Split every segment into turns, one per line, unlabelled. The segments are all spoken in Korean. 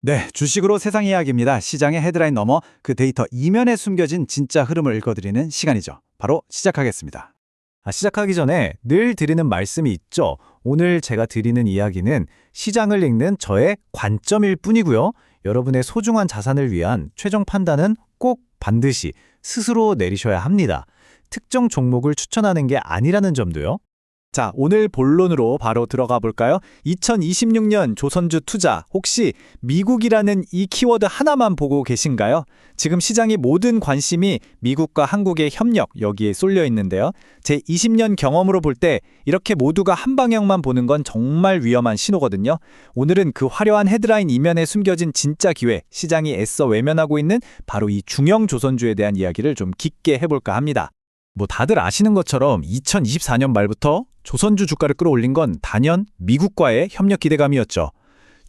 네, 주식으로 세상 이야기입니다. 시장의 헤드라인 너머 그 데이터 이면에 숨겨진 진짜 흐름을 읽어드리는 시간이죠. 바로 시작하겠습니다.
시작하기 전에 늘 드리는 말씀이 있죠. 오늘 제가 드리는 이야기는 시장을 읽는 저의 관점일 뿐이고요. 여러분의 소중한 자산을 위한 최종 판단은 꼭 반드시 스스로 내리셔야 합니다. 특정 종목을 추천하는 게 아니라는 점도요.
자, 오늘 본론으로 바로 들어가 볼까요? 2026년 조선주 투자, 혹시 미국이라는 이 키워드 하나만 보고 계신가요? 지금 시장의 모든 관심이 미국과 한국의 협력, 여기에 쏠려 있는데요. 제 20년 경험으로 볼 때 이렇게 모두가 한 방향만 보는 건 정말 위험한 신호거든요. 오늘은 그 화려한 헤드라인 이면에 숨겨진 진짜 기회, 시장이 애써 외면하고 있는 바로 이 중형 조선주에 대한 이야기를 좀 깊게 해볼까 합니다. 다들 아시는 것처럼 2024년 말부터 조선주 주가를 끌어올린 건 단연 미국과의 협력 기대감이었죠.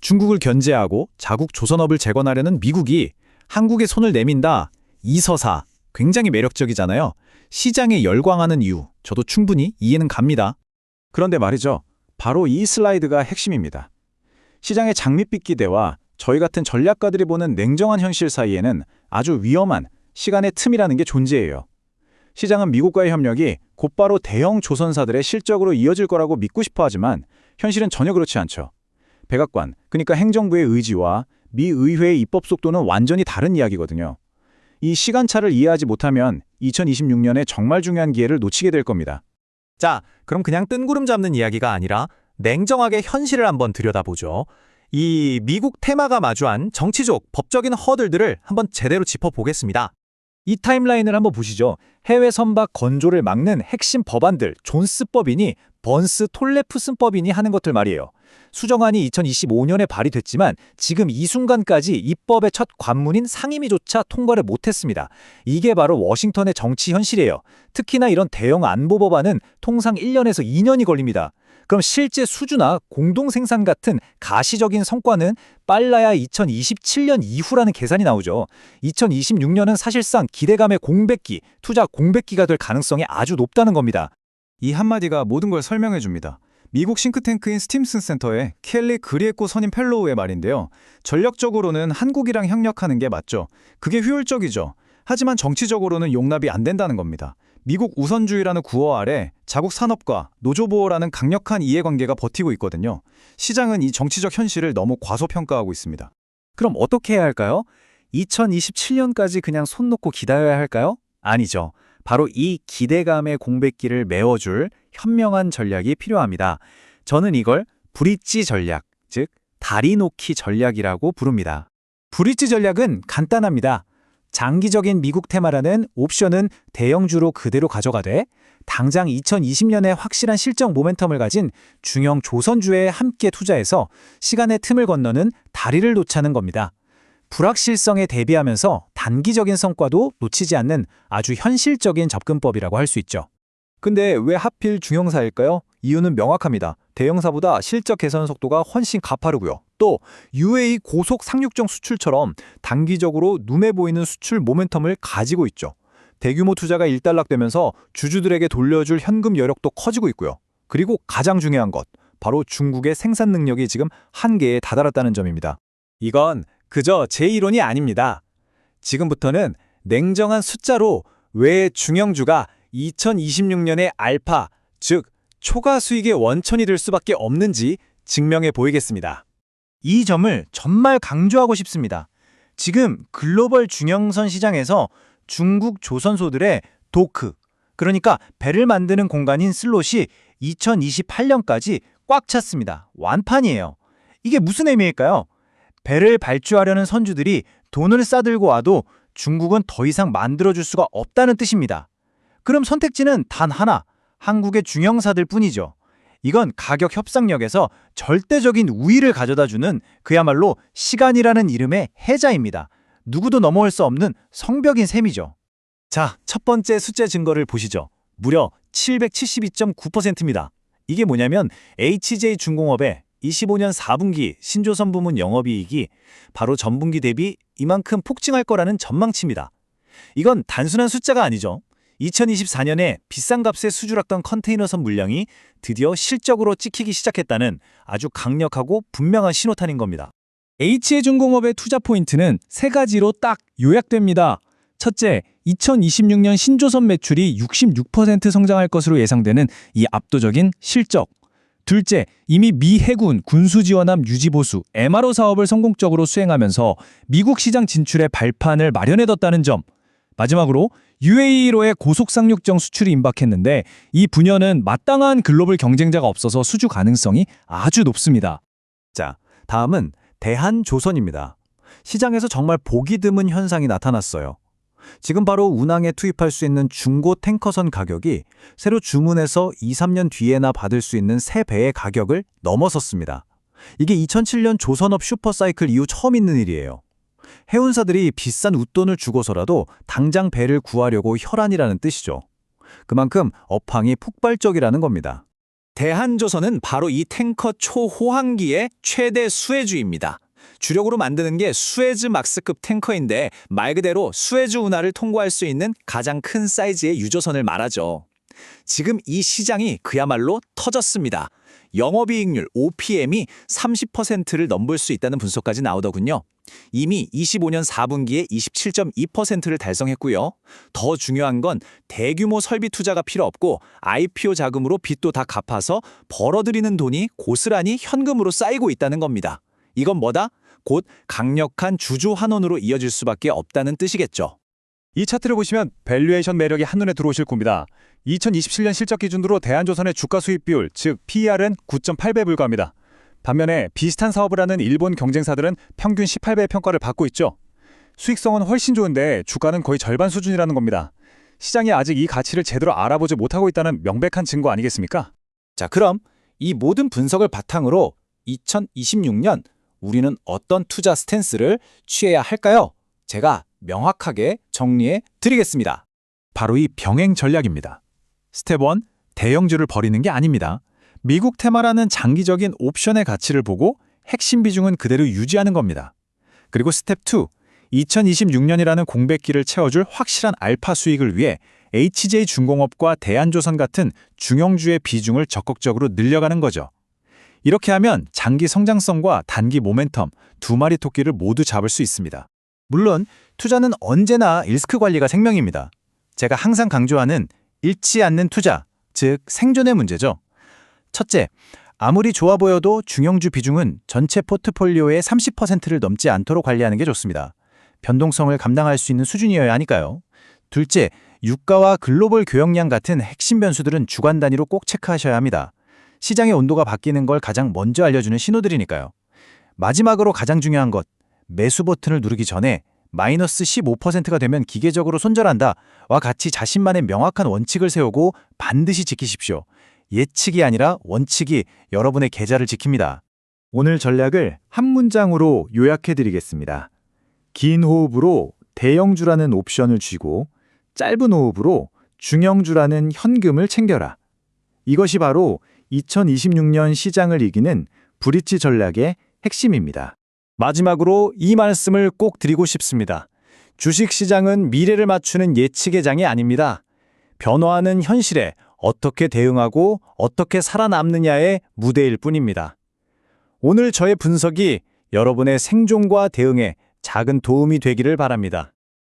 중국을 견제하고 자국 조선업을 재건하려는 미국이 한국에 손을 내민다. 이 서사 굉장히 매력적이잖아요. 시장에 열광하는 이유 저도 충분히 이해는 갑니다. 그런데 말이죠. 바로 이 슬라이드가 핵심입니다. 시장의 장밋빛 기대와 저희 같은 전략가들이 보는 냉정한 현실 사이에는 아주 위험한 시간의 틈이라는 게 존재해요. 시장은 미국과의 협력이 곧바로 대형 조선사들의 실적으로 이어질 거라고 믿고 싶어 하지만 현실은 전혀 그렇지 않죠. 백악관, 그러니까 행정부의 의지와 미 의회의 입법 속도는 완전히 다른 이야기거든요. 이 시간차를 이해하지 못하면 2026년에 정말 중요한 기회를 놓치게 될 겁니다.
자, 그럼 그냥 뜬구름 잡는 이야기가 아니라 냉정하게 현실을 한번 들여다보죠. 이 미국 테마가 마주한 정치적, 법적인 허들들을 한번 제대로 짚어보겠습니다.
이 타임라인을 한번 보시죠. 해외 선박 건조를 막는 핵심 법안들, 존스법이니 번스 톨레프슨법이니 하는 것들 말이에요. 수정안이 2025년에 발의됐지만 지금 이 순간까지 입법의 첫 관문인 상임위조차 통과를 못했습니다. 이게 바로 워싱턴의 정치 현실이에요. 특히나 이런 대형 안보 법안은 통상 1년에서 2년이 걸립니다. 그럼 실제 수주나 공동생산 같은 가시적인 성과는 빨라야 2027년 이후라는 계산이 나오죠. 2026년은 사실상 기대감의 공백기, 투자 공백기가 될 가능성이 아주 높다는 겁니다. 이 한마디가 모든 걸 설명해 줍니다. 미국 싱크탱크인 스팀슨 센터의 켈리 그리에코 선임 펠로우의 말인데요. 전략적으로는 한국이랑 협력하는 게 맞죠. 그게 효율적이죠. 하지만 정치적으로는 용납이 안 된다는 겁니다. 미국 우선주의라는 구호 아래 자국 산업과 노조보호라는 강력한 이해관계가 버티고 있거든요. 시장은 이 정치적 현실을 너무 과소평가하고 있습니다. 그럼 어떻게 해야 할까요? 2027년까지 그냥 손 놓고 기다려야 할까요? 아니죠. 바로 이 기대감의 공백기를 메워줄 현명한 전략이 필요합니다. 저는 이걸 브릿지 전략, 즉 다리 놓기 전략이라고 부릅니다. 브릿지 전략은 간단합니다. 장기적인 미국 테마라는 옵션은 대형주로 그대로 가져가되 당장 2020년에 확실한 실적 모멘텀을 가진 중형 조선주에 함께 투자해서 시간의 틈을 건너는 다리를 놓자는 겁니다. 불확실성에 대비하면서 단기적인 성과도 놓치지 않는 아주 현실적인 접근법이라고 할 수 있죠. 근데 왜 하필 중형사일까요? 이유는 명확합니다. 대형사보다 실적 개선 속도가 훨씬 가파르고요. 또 UAE 고속 상륙정 수출처럼 단기적으로 눈에 보이는 수출 모멘텀을 가지고 있죠. 대규모 투자가 일단락되면서 주주들에게 돌려줄 현금 여력도 커지고 있고요. 그리고 가장 중요한 것, 바로 중국의 생산 능력이 지금 한계에 다다랐다는 점입니다. 이건 그저 제 이론이 아닙니다. 지금부터는 냉정한 숫자로 왜 중형주가 2026년의 알파, 즉 초과 수익의 원천이 될 수밖에 없는지 증명해 보이겠습니다. 이 점을 정말 강조하고 싶습니다. 지금 글로벌 중형선 시장에서 중국 조선소들의 도크, 그러니까 배를 만드는 공간인 슬롯이 2028년까지 꽉 찼습니다. 완판이에요. 이게 무슨 의미일까요? 배를 발주하려는 선주들이 돈을 싸들고 와도 중국은 더 이상 만들어줄 수가 없다는 뜻입니다. 그럼 선택지는 단 하나, 한국의 중형사들 뿐이죠. 이건 가격 협상력에서 절대적인 우위를 가져다주는 그야말로 시간이라는 이름의 해자입니다. 누구도 넘어올 수 없는 성벽인 셈이죠. 자, 첫 번째 숫자 증거를 보시죠. 무려 772.9%입니다. 이게 뭐냐면 HJ중공업의 25년 4분기 신조선 부문 영업이익이 바로 전분기 대비 이만큼 폭증할 거라는 전망치입니다. 이건 단순한 숫자가 아니죠. 2024년에 비싼 값에 수주락던 컨테이너선 물량이 드디어 실적으로 찍히기 시작했다는 아주 강력하고 분명한 신호탄인 겁니다.
H해중공업의 투자 포인트는 세 가지로 딱 요약됩니다. 첫째, 2026년 신조선 매출이 66% 성장할 것으로 예상되는 이 압도적인 실적. 둘째, 이미 미 해군 군수지원함 유지보수 MRO 사업을 성공적으로 수행하면서 미국 시장 진출의 발판을 마련해뒀다는 점. 마지막으로 UAE로의 고속상륙정 수출이 임박했는데 이 분야는 마땅한 글로벌 경쟁자가 없어서 수주 가능성이 아주 높습니다.
자, 다음은 대한조선입니다. 시장에서 정말 보기 드문 현상이 나타났어요. 지금 바로 운항에 투입할 수 있는 중고 탱커선 가격이 새로 주문해서 2, 3년 뒤에나 받을 수 있는 새 배의 가격을 넘어섰습니다. 이게 2007년 조선업 슈퍼사이클 이후 처음 있는 일이에요. 해운사들이 비싼 웃돈을 주고서라도 당장 배를 구하려고 혈안이라는 뜻이죠. 그만큼 업황이 폭발적이라는 겁니다.
대한조선은 바로 이 탱커 초호황기의 최대 수혜주입니다. 주력으로 만드는 게 수에즈 막스급 탱커인데 말 그대로 수에즈 운하를 통과할 수 있는 가장 큰 사이즈의 유조선을 말하죠. 지금 이 시장이 그야말로 터졌습니다. 영업이익률 OPM이 30%를 넘볼 수 있다는 분석까지 나오더군요. 이미 25년 4분기에 27.2%를 달성했고요. 더 중요한 건 대규모 설비 투자가 필요 없고 IPO 자금으로 빚도 다 갚아서 벌어들이는 돈이 고스란히 현금으로 쌓이고 있다는 겁니다. 이건 뭐다? 곧 강력한 주주 환원으로 이어질 수밖에 없다는 뜻이겠죠.
이 차트를 보시면 밸류에이션 매력이 한눈에 들어오실 겁니다. 2027년 실적 기준으로 대한조선의 주가 수익 비율, 즉 PER은 9.8배 불과합니다. 반면에 비슷한 사업을 하는 일본 경쟁사들은 평균 18배의 평가를 받고 있죠. 수익성은 훨씬 좋은데 주가는 거의 절반 수준이라는 겁니다. 시장이 아직 이 가치를 제대로 알아보지 못하고 있다는 명백한 증거 아니겠습니까?
자, 그럼 이 모든 분석을 바탕으로 2026년 우리는 어떤 투자 스탠스를 취해야 할까요? 제가 명확하게 정리해 드리겠습니다.
바로 이 병행 전략입니다. 스텝 1, 대형주를 버리는 게 아닙니다. 미국 테마라는 장기적인 옵션의 가치를 보고 핵심 비중은 그대로 유지하는 겁니다. 그리고 스텝 2, 2026년이라는 공백기를 채워줄 확실한 알파 수익을 위해 HJ중공업과 대한조선 같은 중형주의 비중을 적극적으로 늘려가는 거죠. 이렇게 하면 장기 성장성과 단기 모멘텀 두 마리 토끼를 모두 잡을 수 있습니다. 물론 투자는 언제나 리스크 관리가 생명입니다. 제가 항상 강조하는 잃지 않는 투자, 즉 생존의 문제죠. 첫째, 아무리 좋아 보여도 중형주 비중은 전체 포트폴리오의 30%를 넘지 않도록 관리하는 게 좋습니다. 변동성을 감당할 수 있는 수준이어야 하니까요. 둘째, 유가와 글로벌 교역량 같은 핵심 변수들은 주간 단위로 꼭 체크하셔야 합니다. 시장의 온도가 바뀌는 걸 가장 먼저 알려주는 신호들이니까요. 마지막으로 가장 중요한 것, 매수 버튼을 누르기 전에 마이너스 15%가 되면 기계적으로 손절한다 와 같이 자신만의 명확한 원칙을 세우고 반드시 지키십시오. 예측이 아니라 원칙이 여러분의 계좌를 지킵니다. 오늘 전략을 한 문장으로 요약해드리겠습니다. 긴 호흡으로 대형주라는 옵션을 쥐고 짧은 호흡으로 중형주라는 현금을 챙겨라. 이것이 바로 2026년 시장을 이기는 브릿지 전략의 핵심입니다. 마지막으로 이 말씀을 꼭 드리고 싶습니다. 주식시장은 미래를 맞추는 예측의 장이 아닙니다. 변화하는 현실에 어떻게 대응하고 어떻게 살아남느냐의 무대일 뿐입니다. 오늘 저의 분석이 여러분의 생존과 대응에 작은 도움이 되기를 바랍니다.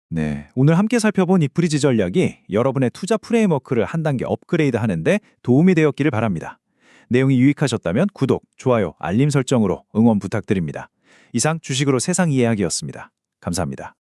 네, 오늘 함께 살펴본 이 브릿지 전략이 여러분의 투자 프레임워크를 한 단계 업그레이드 하는데 도움이 되었기를 바랍니다. 내용이 유익하셨다면 구독, 좋아요, 알림 설정으로 응원 부탁드립니다. 이상 주식으로 세상 이해하기였습니다. 감사합니다.